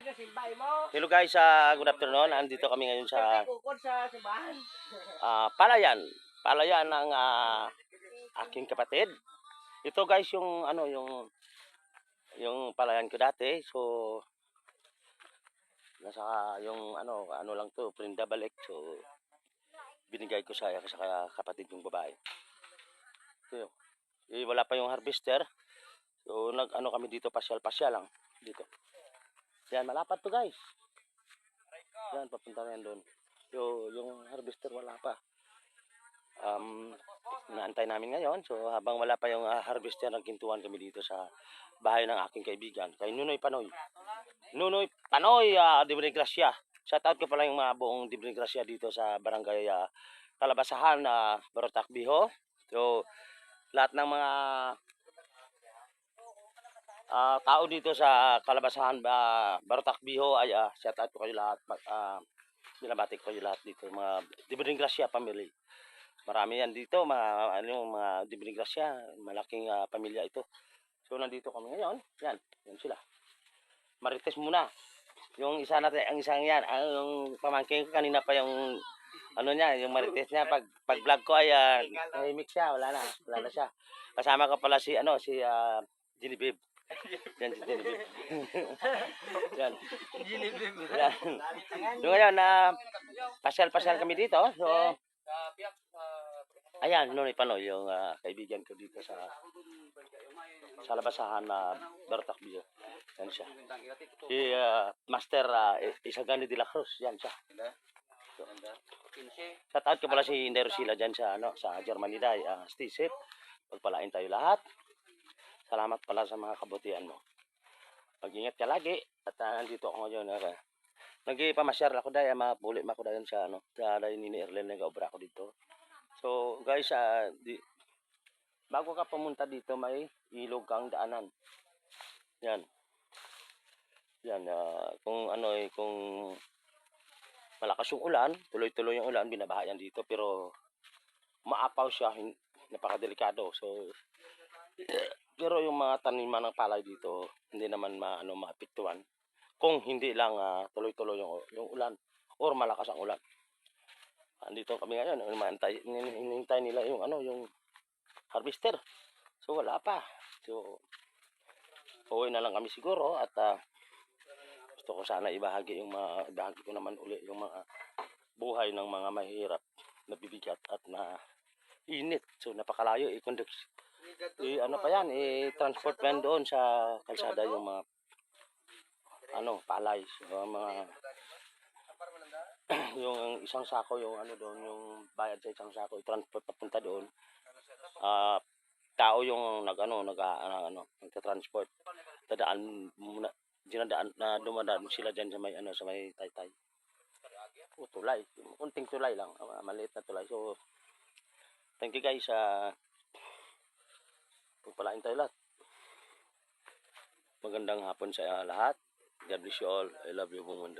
Hello guys, good afternoon. Andito kami ngayon sa Palayan. Palayan ng aking kapatid. Ito guys yung yung palayan ko dati. So nasa yung ano lang to, prinda balik. So binigay ko sa kapatid yung babae. Ito yun. Wala pa yung harvester. So nag-ano kami dito, pasyal-pasyal lang dito. Yan, malapad to guys. Yan, papunta na yan doon. Yung harvester wala pa. Naantay namin ngayon. So habang wala pa yung harvester, nagkintuan kami dito sa bahay ng aking kaibigan, kay Nunoy Panoy. Nunoy Panoy, Dibre Gracia. Shout out ko pala yung mga buong Dibre Gracia dito sa barangay Kalabasahan, Barotac Biho. So lahat ng mga tao dito sa Kalabasahan, Barotac Biho ay shout out ko kayo lahat. Binabati ko kayo lahat dito, mga Dibre Gracia family. Marami yan dito, mga Dibre Gracia, malaking pamilya ito. So nandito kami ngayon. Yan sila. Marites muna. Yung isa natin, ang isang yan, yung pamangkin ko kanina pa yung yung marites niya, pag vlog ko ay nahimik siya, wala na siya. Kasama ko pala si Genevieve. Yan si Genevieve. Yan. Genevieve. Yan. So ngayon, pasyal-pasyal kami dito. So ayan, Nunoy Panoy, yung kaibigan ko dito sa Labasahan na Barotac Biho. Yan siya. Si Master Isagani de la Cruz, yan siya. So, shout out ko pala si Indero Sila dyan sa Germany dahil stay safe. Pagpalain tayo lahat. Salamat pala sa mga kabutihan mo. Mag-ingat ka lagi. At nandito ako ngayon. Nagpamasyar ako dahil mapuli ako dahil sa dahil ni Erlen na gaobra ako dito. So guys, bago ka pumunta dito, may ilog kang daanan. Yan. Yan, kung kung malakas yung ulan, tuloy-tuloy yung ulan, binabaha yan dito, pero maapaw siya, napakadelikado. So pero yung mga taniman ng palay dito, hindi naman maapektuhan kung hindi lang tuloy-tuloy yung ulan or malakas ang ulan. Andito kami ngayon, hinihintay nila yung yung harvester. So wala pa. So uwi na lang kami siguro at gusto ko sana ibahagi ko naman uli yung mga buhay ng mga mahirap, nabibigat at na init. So napakalayo pa yan, transport man doon sa kalsada yung mga palay, so, mga yung isang sako, yung doon, yung bayad sa isang sako, i-transport papunta doon. Tao yung nagta-transport. Dadaan muna, dumadaan sila diyan sa may Taytay. Tulay, kunting tulay lang, maliit na tulay. So thank you guys, pagpalain tayo lahat. Magandang hapon sa lahat. God bless you all. I love you buong mundo.